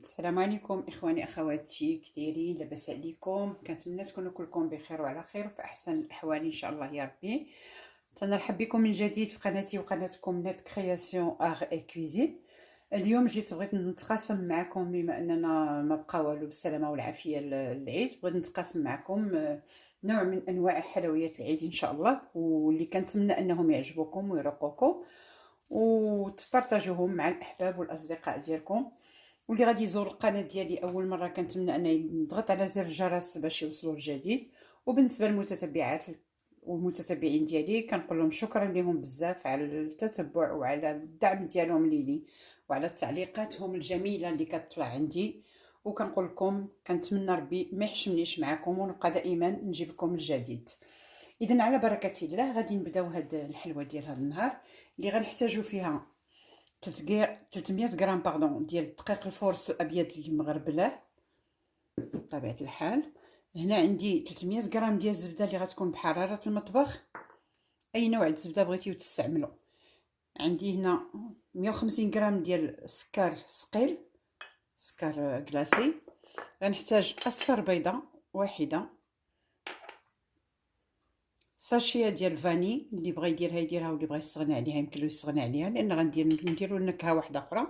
السلام عليكم اخواني اخواتي، كدايرين؟ لاباس عليكم؟ كنتمنى تكونوا كلكم بخير وعلى خير وفي احسن الاحوال ان شاء الله يا ربي. تنرحب بكم من جديد في قناتي وقناتكم نت كرياسيون اغ اي كويزين. اليوم بغيت نتقاسم معكم، بما اننا ما بقى والو بالسلامه والعافيه العيد. بغيت نتقاسم معكم نوع من انواع حلويات العيد ان شاء الله، واللي كنتمنى انهم يعجبوكم ويرقوكم وتبارطاجوهم مع الاحباب والاصدقاء ديالكم. واللي غادي يزور القناه ديالي اول مره كنتمنى انه يضغط على زر الجرس باش يوصلوا الجديد. وبالنسبه للمتتبعات والمتتبعين ديالي كنقول لهم شكرا لهم بزاف على التتبع وعلى الدعم ديالهم ليلي وعلى تعليقاتهم الجميله اللي كتطلع عندي. وكنقول لكم كنتمنى ربي ما يحشمنيش معكم ونبقى دائما نجيب لكم الجديد. اذا على بركه الله غادي نبداو هاد الحلوه ديال هاد النهار اللي غنحتاجو فيها 300 غرام ديال الدقيق الفورس الابيض المغربله بطبيعه الحال. هنا عندي 300 غرام ديال الزبده اللي غتكون بحراره المطبخ، اي نوع الزبده بغيتيو تستعملوا. عندي هنا 150 غرام ديال السكر ثقيل، سكر كلاصي. غنحتاج اصفر بيضه واحده، ساشيه ديال الفاني، اللي بغى يديرها يديرها واللي بغى يستغنى عليها يمكن له يستغنى عليها، لان نديروا نكهه واحده اخرى.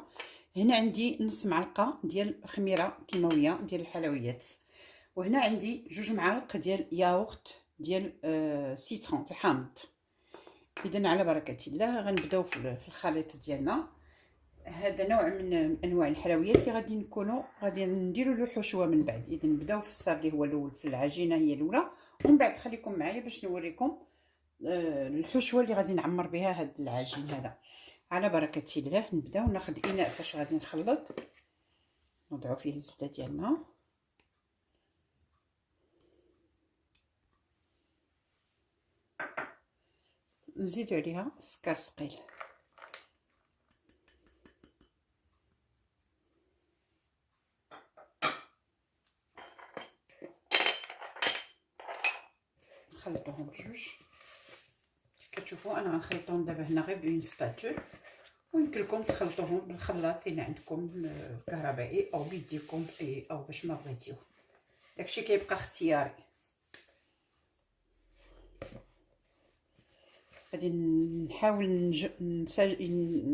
هنا عندي نص معلقه ديال خميره كيماويه ديال الحلويات. وهنا عندي 2 معالق ديال ياغورت ديال سيترون الحامض. اذا على بركه الله غنبداو في الخليط ديالنا. هذا نوع من انواع الحلويات اللي غادي نديروا له حشوه من بعد. اذا نبداو في الصار اللي هو الاول في العجينه هي الاولى، ومن بعد خليكم معايا باش نوريكم الحشوه اللي غادي نعمر بها هذا العجين هذا. على بركه الله نبداو. ناخذ اناء فاش غادي نخلط، نوضعوا فيه الزبده ديالنا، نزيدوا عليها السكر ثقيل، نخلطوهم بجوج. كتشوفوا انا غنخلطهم دابا هنا غير بين سباتول، ويمكن لكم تخلطوهم بالخلاط اللي عندكم الكهربائي او بيديكم او باش ما بغيتيو، داكشي كيبقى اختياري. غادي نحاول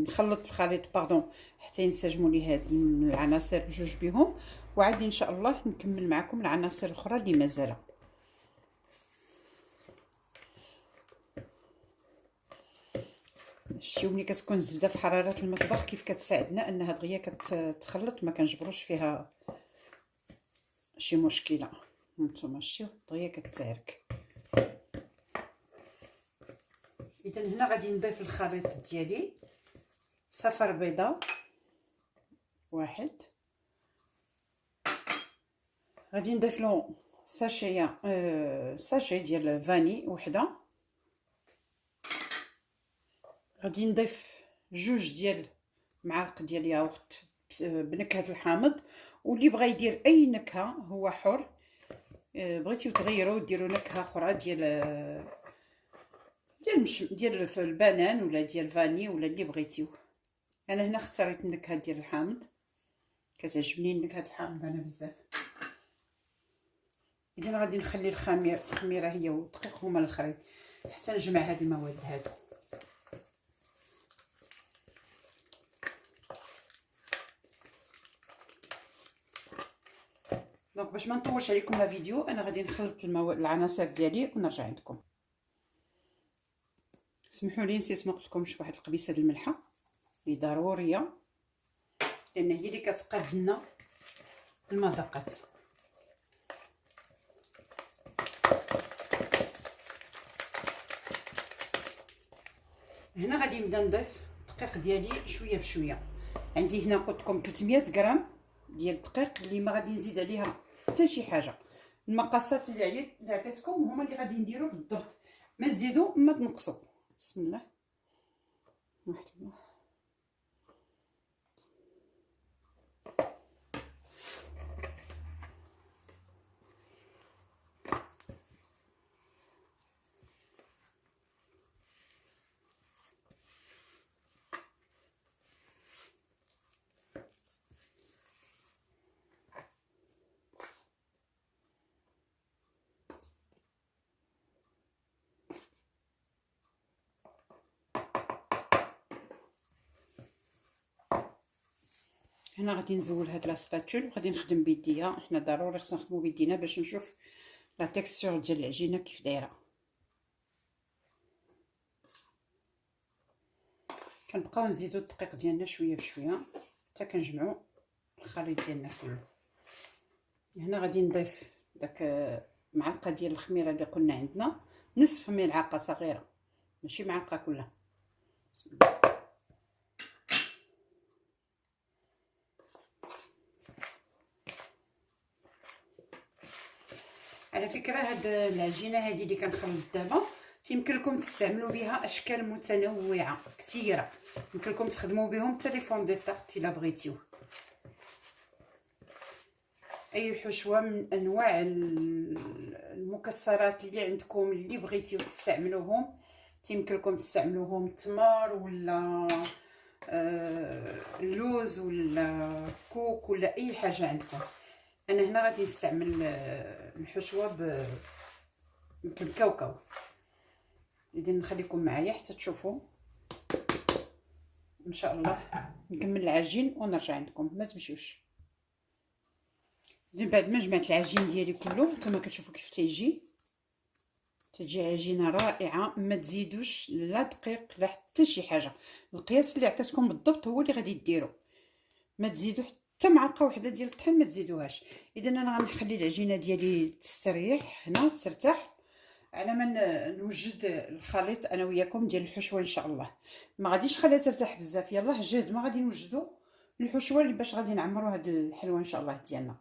نخلط الخليط حتى ينسجموا لي هاد العناصر بجوج بهم، وعادي ان شاء الله نكمل معكم العناصر الاخرى اللي مازال. شتيو ملي كتكون الزبده في حراره المطبخ كيف كتساعدنا انها دغيا كتخلط، ما كنجبروش فيها شي مشكله. نتوما شتيو دغيا كتعرك. اذا هنا غادي نضيف الخليط ديالي صفر بيضه واحد، غادي نضيف له ساشي ديال فاني وحده، غادي نضيف 2 ديال معالق ديال ياغورت بنكهه الحامض. واللي بغى يدير اي نكهه هو حر، بغيتيو تغيروا ديروا نكهه اخرى ديال البنان ولا ديال فاني ولا اللي بغيتيو. انا هنا اختاريت النكهه ديال الحامض، كتعجبني نكهه الحامض انا بزاف. اذا غادي نخلي الخميره هي والدقيق هما الخليط حتى نجمع هاد المواد هادو. دونك باش ما نطولش عليكم لا فيديو، انا غادي نخلط العناصر ديالي ونرجع عندكم. سمحوا لي نسيت ما قلت لكمش واحد القبيصه د الملحه اللي ضروريه، لان هي اللي كتقاد لنا المذاقات. هنا غادي نبدا نضيف الدقيق ديالي شويه بشويه. عندي هنا قلت لكم 300 غرام ديال الدقيق اللي ما غادي نزيد عليها حتى شي حاجه. المقاسات اللي عطيتكم هما اللي غادي نديرو بالضبط، ما تزيدوا ما تنقصوا. بسم الله واحد الله. هنا غادي نزول هاد لاسباتول وغادي نخدم بيديا. حنا ضروري خصنا نخدمو بيدينا باش نشوف لا تيكستور ديال العجينه كيف دايره. كنبقاو نزيدو الدقيق ديالنا شويه بشويه حتى كنجمعو الخليط ديالنا كله. هنا غادي نضيف داك معلقه ديال الخميره اللي قلنا عندنا، نصف ملعقه صغيره ماشي معلقه كلها. بسم الله. على فكره هاد العجينه هذه اللي كنخلط دابا يمكن لكم تستعملوا بها اشكال متنوعه كثيره، يمكن لكم تخدموا بهم حتى لي فون دي طارت الا بغيتيو. اي حشوه من انواع المكسرات اللي عندكم اللي بغيتيو تستعملوهم، يمكن لكم تستعملوهم تمر ولا اللوز ولا كوك ولا اي حاجه عندكم. انا هنا غادي نستعمل الحشوه بالكاوكاو. اذا نخليكم معايا حتى تشوفوا ان شاء الله. نكمل العجين ونرجع عندكم، ما تمشيوش. من بعد ما جمعت العجين ديالي كله نتوما كتشوفوا كيف تيجي عجينه رائعه. ما تزيدوش لا دقيق لا حتى شي حاجه، القياس اللي عطيتكم بالضبط هو اللي غادي ديروا. ما تزيدوا حتى معلقه واحده ديال الطحين، ما تزيدوهاش. اذا انا غنخلي العجينه ديالي تستريح هنا ترتاح على ما نوجد الخليط انا وياكم ديال الحشوه ان شاء الله. ما غاديش نخليها ترتاح بزاف، يلاه جهد ما غادي نوجدوا الحشوه اللي باش غادي نعمروا هاد الحلوه ان شاء الله ديالنا.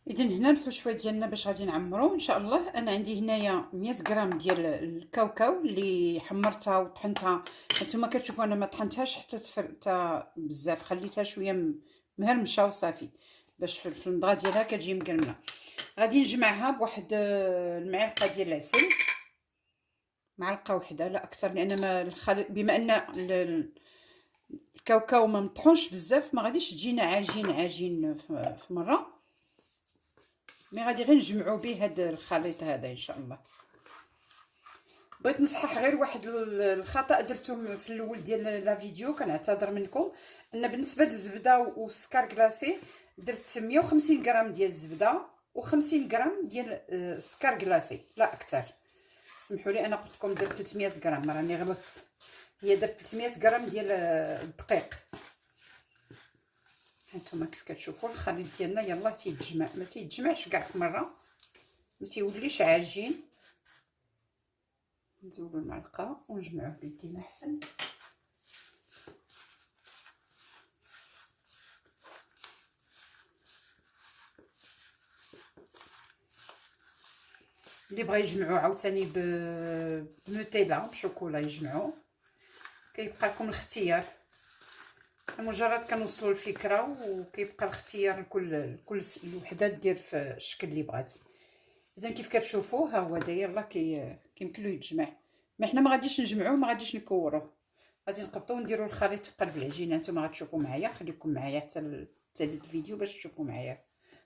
اذا هنا الحشوه ديالنا باش غادي نعمروا ان شاء الله. انا عندي هنايا 100 غرام ديال الكاوكاو اللي حمرتها وطحنتها. نتوما كتشوفوا انا ما طحنتهاش حتى بزاف، خليتها شويه مهرمشه وصافي باش في المضغه ديالها كتجي مقرمله. غادي نجمعها بواحد المعلقه ديال العسل، معلقه واحده لا اكثر، لان بما ان الكاوكاو ما مطحونش بزاف ما غاديش تجينا عجين في مره. مي غادي غير نجمعوا به هذا الخليط هذا ان شاء الله. بغيت نصحح غير واحد الخطا درتو في الاول ديال لا فيديو، كنعتذر منكم. ان بالنسبه للزبده والسكر كلاصي درت 150 غرام ديال الزبده و50 غرام ديال السكر كلاصي لا اكثر. سمحوا لي انا قلت لكم درت 300 غرام، راني غلطت، هي درت 300 غرام ديال الدقيق. هانتوما كيف كتشوفوا الخليط ديالنا يلاه تيتجمع، ما تيتجمعش كاع في مره، ما تيوليش عجين. نزولوا المعلقه ونجمعوه بيدينا احسن. اللي بغى يجمعوا عاوتاني بنوتيلا بشوكولا يجمعوا، كيبقى لكم الاختيار. مجرد كنوصلوا الفكره وكيبقى الاختيار لكل وحده دير في الشكل اللي بغات. اذا كيف كتشوفوا ها هو داير لا كيمكن له يتجمع. ما حنا ما غاديش نجمعوه، ما غاديش نكوروه، غادي نقبطوه ونديروا الخليط في قلب العجينه. نتوما غتشوفوا معايا، خليكم معايا حتى الفيديو باش تشوفوا معايا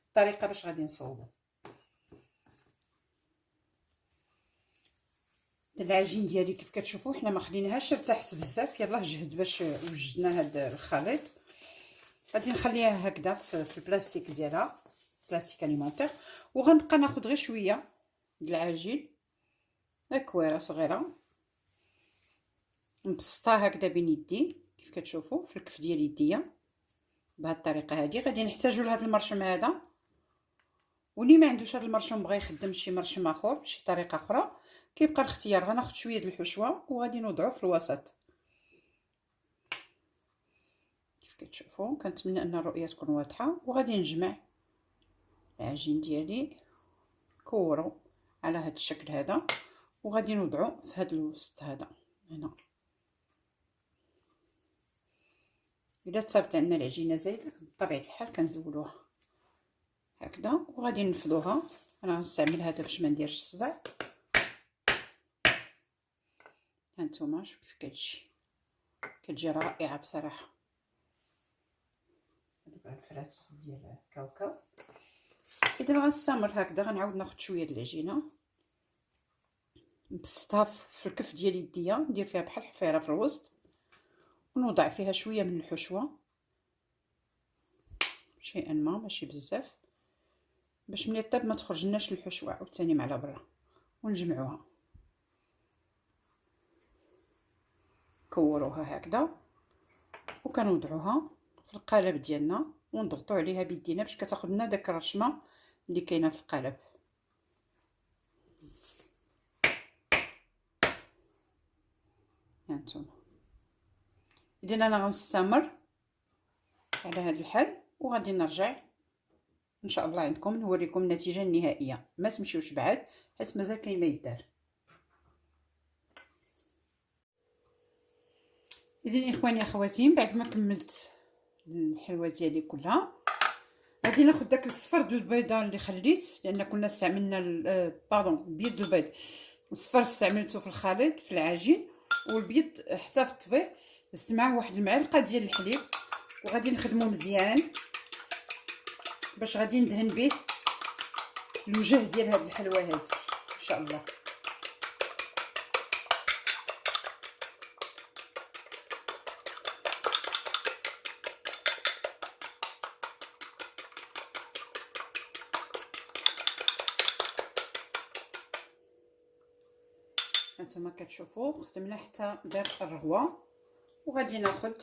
الطريقه باش غادي نصوبوا العجين ديالي. كيف كتشوفوا حنا ما خليناهاش ارتاحت بزاف، يلاه جهد باش وجدنا هذا الخليط. غادي نخليها هكذا في البلاستيك ديالها، بلاستيك اليمونتير، وغنبقى ناخذ غير شويه د العجين اكويره صغيره نبسطها هكذا بين يدي كيف كتشوفوا في الكف ديال يديا بهذه الطريقه هذه. غادي نحتاجوا لهذا المرشم هذا، واللي ما عندوش هذا المرشم بغى يخدم شي مرشم اخر بشي طريقه اخرى كيبقى الاختيار. غناخذ شويه د الحشوه وغادي نوضعو في الوسط كيف كتشوفوا. كنتمنى ان الرؤيه تكون واضحه. وغادي نجمع العجين ديالي كورو على هذا الشكل هذا، وغادي نوضعو في هذا الوسط هذا هنا. الا تصابت عندنا العجينه زايده بطبيعه الحال كنزولوها هكذا وغادي نفضوها. انا غنستعمل هذا باش ما نديرش الصداع. هانتوما شوفوا كيف كتجي رائعه بصراحه. دابا الفرات ديال الكاوكاو. اذا غنستمر هكذا غنعاود ناخذ شويه د العجينه نبسطها في الكف ديال يديا، ندير فيها بحال حفيره في الوسط، ونوضع فيها شويه من الحشوه، شيئا ما ماشي بزاف، باش ملي طيب ما تخرجلناش الحشوه عاوتاني مع برا. ونجمعوها، كوروها هكذا، وكنوضعوها في القالب ديالنا ونضغطوا عليها بيدينا باش كتاخذ لنا داك الرشمه اللي كاينه في القالب. هانتوما. اذا انا غنستمر على هذا الحال، وغادي نرجع ان شاء الله عندكم نوريكم النتيجه النهائيه. ما تمشيوش بعد حيت مازال كاين ما يدار. اذا اخواني اخواتي، بعد ما كملت الحلوه ديالي كلها، غادي ناخذ داك الصفر ديال البيضه اللي خليت، لان كنا استعملنا بيض البيض. الصفر استعملته في الخليط في العجين، والبيض حتى في الطبيخ زدت معاه واحد المعلقه ديال الحليب، وغادي نخدمو مزيان باش غادي ندهن به الوجه ديال هاد الحلوه هادي ان شاء الله. هانتوما كتشوفوا خدمنا حتى دار الرغوه، وغادي ناخذ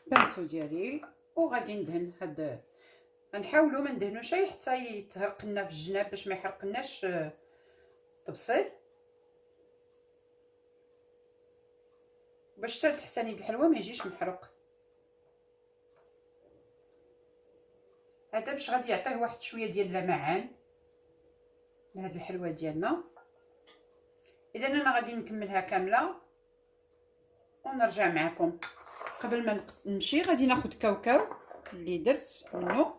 بانسو ديالي وغادي ندهن هاد. غنحاولوا ما ندهنوش حتى يتهرق لنا في الجناب باش ما يحرقناش التبصيل، باش حتى التحتاني د الحلوه ما يجيش محروق. هذا باش غادي يعطيه واحد شويه ديال اللمعان لهاد الحلوه ديالنا. اذا انا غادي نكملها كامله ونرجع معكم. قبل ما نمشي غادي ناخذ كاوكاو اللي درت منه،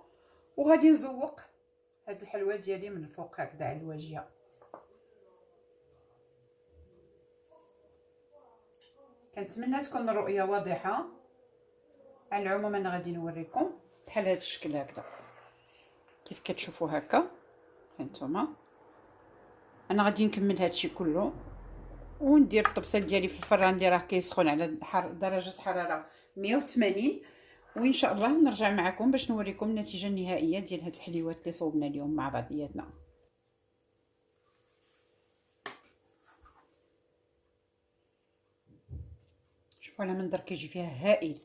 وغادي نزوق هاد الحلوه ديالي من الفوق هكذا على الواجهه. كنتمنى تكون الرؤيه واضحه. على العموم انا غادي نوريكم بحال هاد الشكل هكذا كيف كتشوفوا هكا. هانتوما انا غادي نكمل هادشي كله وندير الطبسيل ديالي في الفران اللي راه كيسخن على درجه حراره 180، وان شاء الله نرجع معكم باش نوريكم النتيجه النهائيه ديال هاد الحليوات اللي صوبنا اليوم مع بعضياتنا. شوفوا على منظر كيجي فيها هائل.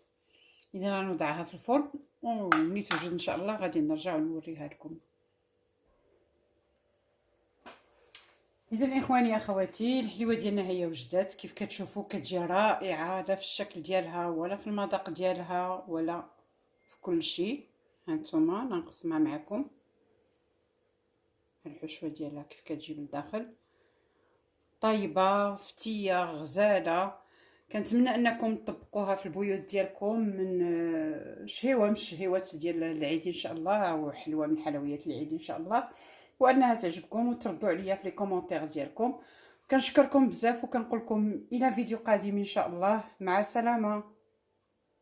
اذا غنوضعها في الفرن وملي توجد ان شاء الله غادي نرجع ونوريها لكم. اذا اخواني اخواتي، الحلوه ديالنا هي وجدات. كيف كتشوفوا كتجي رائعه، لا في الشكل ديالها ولا في المذاق ديالها ولا في كل شيء. هانتوما نقسمها معكم الحشوه ديالها كيف كتجي من الداخل، طيبه فتيه غزاله. كنتمنى انكم تطبقوها في البيوت ديالكم من شهيوه من الشهيوات ديال العيد ان شاء الله، او حلوه من حلويات العيد ان شاء الله، وانها تعجبكم وتردوا عليا في لي كومونتير ديالكم. كنشكركم بزاف وكنقول لكم الى فيديو قادم ان شاء الله. مع السلامه.